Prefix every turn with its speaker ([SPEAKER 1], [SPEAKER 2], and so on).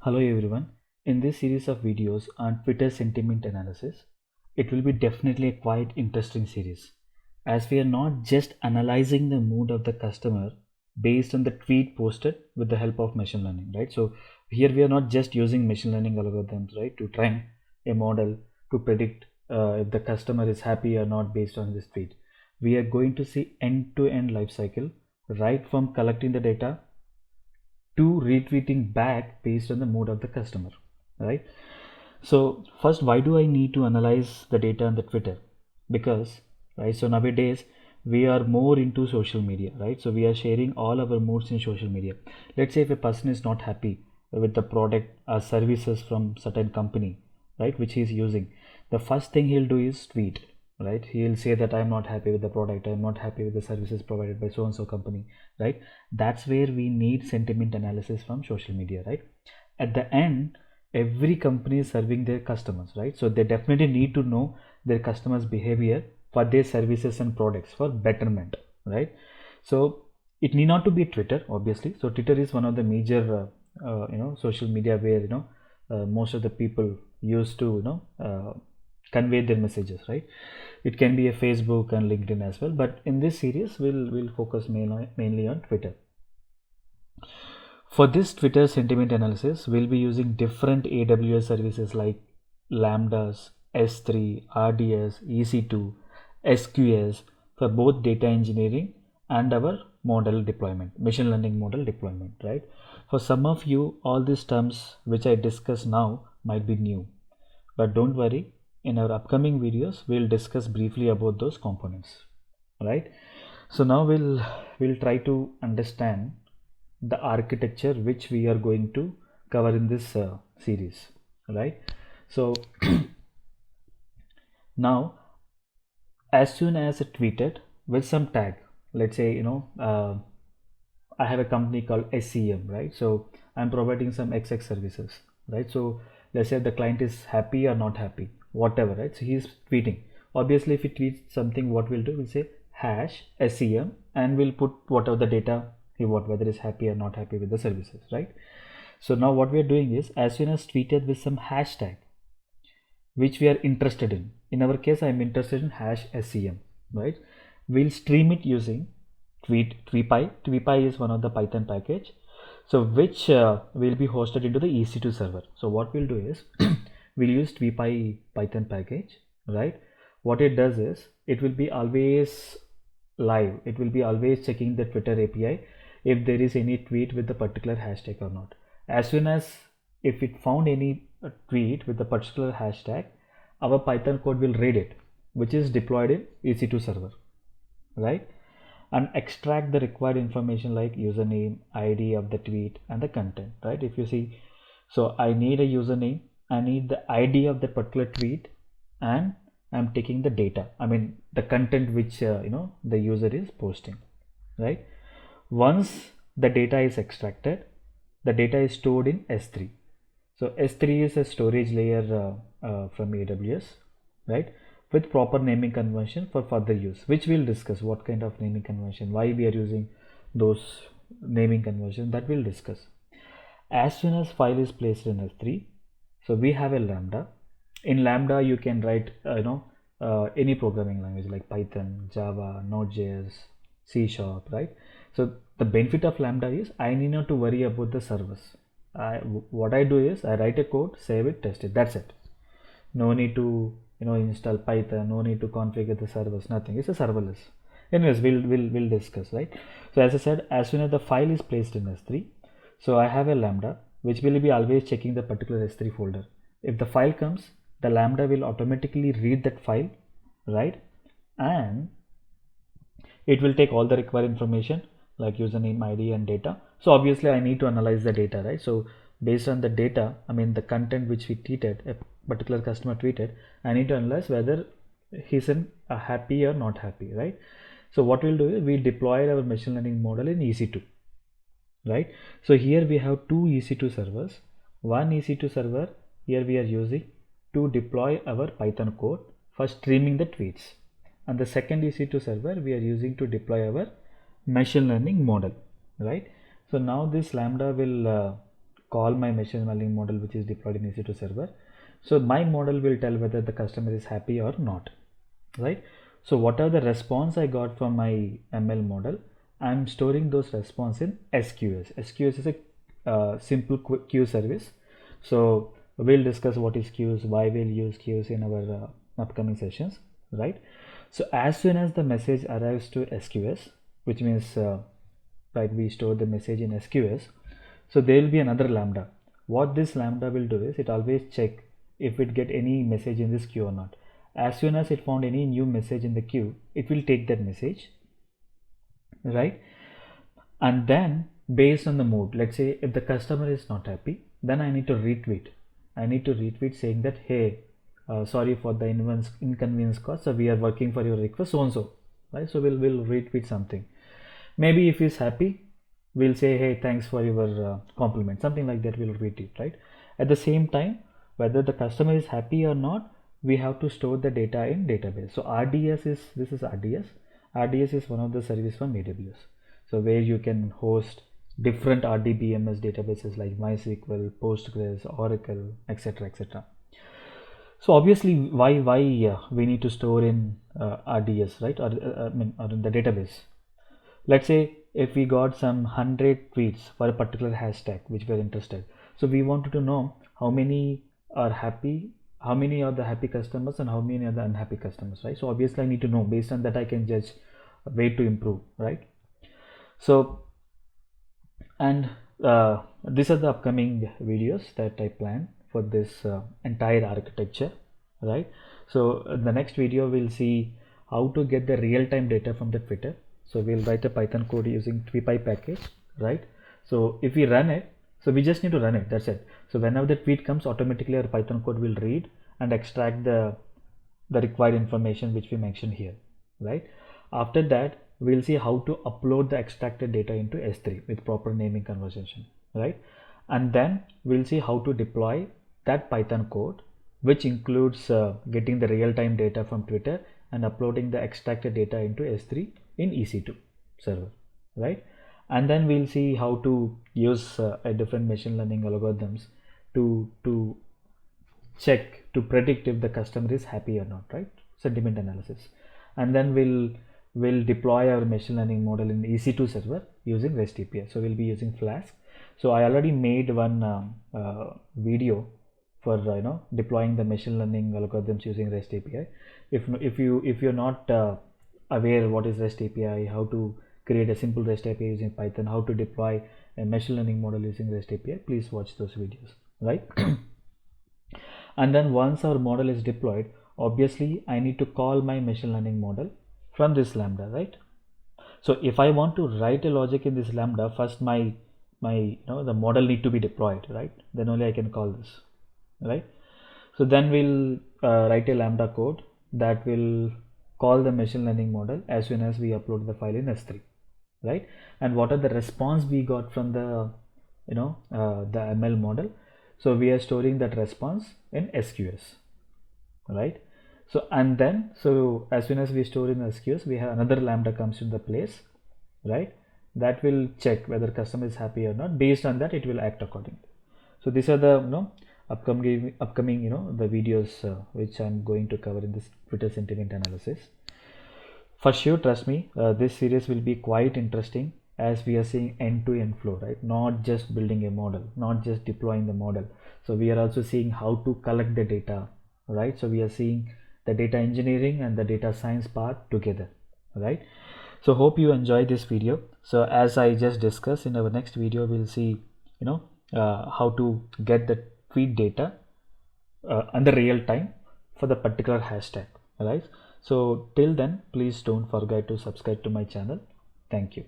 [SPEAKER 1] Hello everyone. In this series of videos on Twitter sentiment analysis, it will be definitely a quite interesting series as we are not just analyzing the mood of the customer based on the tweet posted with the help of machine learning, right? So here we are not just using machine learning algorithms, right, to train a model to predict if the customer is happy or not based on this tweet. We are going to see end-to-end life cycle, right from collecting the data to retweeting back based on the mood of the customer, right? So first, why do I need to analyze the data on the Twitter? Because, right, so nowadays we are more into social media, right? So we are sharing all our moods in social media. Let's say if a person is not happy with the product or services from certain company, right, which he is using, the first thing he'll do is tweet, right? He'll say that I'm not happy with the product, I'm not happy with the services provided by so and so company, right? That's where we need sentiment analysis from social media, right? At the end, every company is serving their customers, right? So they definitely need to know their customers behavior for their services and products for betterment, right? So it need not to be Twitter, obviously. So Twitter is one of the major social media where most of the people used to convey their messages, right? It can be a Facebook and LinkedIn as well, but in this series we'll focus mainly on Twitter. For this Twitter sentiment analysis, we'll be using different AWS services like Lambdas, S3, RDS, EC2, SQS for both data engineering and our model deployment, machine learning model deployment, right? For some of you, all these terms which I discuss now might be new, but don't worry, in our upcoming videos, we'll discuss briefly about those components, right? So now we'll try to understand the architecture which we are going to cover in this series, right? So now as soon as it tweeted with some tag, let's say I have a company called SCM, right? So I'm providing some XX services, right? So let's say the client is happy or not happy, whatever, right? So he's tweeting. Obviously, if he tweets something, what we'll do, we'll say hash SCM and we'll put whatever the data he want, whether he's happy or not happy with the services, right? So now what we are doing is, as soon as tweeted with some hashtag which we are interested in our case I'm interested in hash SCM, right? We'll stream it using tweepy is one of the Python package, so which will be hosted into the EC2 server. So what we'll do is we'll use tweepy Python package, right? What it does is it will be always live, it will be always checking the Twitter API if there is any tweet with the particular hashtag or not. As soon as if it found any tweet with the particular hashtag, our Python code will read it, which is deployed in EC2 server, right? And extract the required information like username, ID of the tweet and the content, right? If you see, so I need a username, I need the ID of the particular tweet, and I'm taking the data, I mean the content which the user is posting, right? Once the data is extracted, the data is stored in S3. So S3 is a storage layer from AWS, right? With proper naming convention for further use, which we'll discuss what kind of naming convention, why we are using those naming convention, that we'll discuss. As soon as file is placed in S3, so we have a Lambda. In Lambda, you can write any programming language like Python, Java, Node.js, C Sharp, right? So the benefit of Lambda is I need not to worry about the servers. What I do is I write a code, save it, test it. That's it. No need to install Python. No need to configure the servers. Nothing. It's a serverless. Anyways, we'll discuss, right? So as I said, as soon as the file is placed in S3, so I have a Lambda which will be always checking the particular S3 folder. If the file comes, the Lambda will automatically read that file, right? And it will take all the required information like username, ID and data. So obviously I need to analyze the data, right? So based on the data, I mean the content which we tweeted, a particular customer tweeted, I need to analyze whether he's happy or not happy, right? So what we'll do is we deploy our machine learning model in EC2, right? So here we have two EC2 servers. One EC2 server here we are using to deploy our Python code for streaming the tweets, and the second EC2 server we are using to deploy our machine learning model, right? So now this Lambda will call my machine learning model which is deployed in EC2 server. So my model will tell whether the customer is happy or not, right? So what are the response I got from my ML model? I'm storing those response in SQS. SQS is a simple queue service. So we'll discuss what is queues, why we'll use queues in our upcoming sessions, right? So as soon as the message arrives to SQS, which means like we store the message in SQS, so there will be another lambda. What this lambda will do is it always check if it get any message in this queue or not. As soon as it found any new message in the queue, it will take that message, right? And then based on the mood, let's say if the customer is not happy, then I need to retweet. I need to retweet saying that, hey, sorry for the inconvenience caused. So we are working for your request, so and so, right? So we'll retweet something. Maybe if he's happy, we'll say, hey, thanks for your compliment, something like that. We'll retweet, right? At the same time, whether the customer is happy or not, we have to store the data in database. So RDS is, this is RDS. RDS is one of the service from AWS. So where you can host different RDBMS databases like MySQL, Postgres, Oracle, etc., etc. So obviously, why we need to store in RDS, right? Or in the database. Let's say if we got some 100 tweets for a particular hashtag which we are interested. So we wanted to know how many are happy, how many are the happy customers and how many are the unhappy customers, right? So obviously I need to know. Based on that I can judge a way to improve, right? So, and these are the upcoming videos that I plan for this entire architecture, right? So the next video we'll see how to get the real-time data from the Twitter. So we'll write a Python code using TweePy package, right? So if we run it, so we just need to run it, that's it. So whenever the tweet comes, automatically our Python code will read and extract the required information which we mentioned here, right? After that, we'll see how to upload the extracted data into S3 with proper naming conversation, right? And then we'll see how to deploy that Python code, which includes getting the real-time data from Twitter and uploading the extracted data into S3 in EC2 server, right? And then we'll see how to use a different machine learning algorithms to check, to predict if the customer is happy or not, right? Sentiment analysis. And then we'll deploy our machine learning model in EC2 server using REST API. So we'll be using Flask. So I already made one video for deploying the machine learning algorithms using REST API. If you're not aware what is REST API, how to create a simple REST API using Python, how to deploy a machine learning model using REST API, please watch those videos, right? And then once our model is deployed, obviously I need to call my machine learning model from this lambda, right? So if I want to write a logic in this lambda, first my the model need to be deployed, right? Then only I can call this, right? So then we'll write a lambda code that will call the machine learning model as soon as we upload the file in S3, right? And what are the response we got from the the ML model? So we are storing that response in SQS, right? So and then so as soon as we store in SQS, we have another lambda comes in the place, right? That will check whether customer is happy or not. Based on that, it will act accordingly. So these are the upcoming the videos which I'm going to cover in this Twitter sentiment analysis. For sure, trust me, this series will be quite interesting as we are seeing end-to-end flow, right? Not just building a model, not just deploying the model. So we are also seeing how to collect the data, right? So we are seeing the data engineering and the data science part together, right? So hope you enjoy this video. So as I just discussed, in our next video, we'll see, how to get the tweet data in the real time for the particular hashtag, right? So till then, please don't forget to subscribe to my channel. Thank you.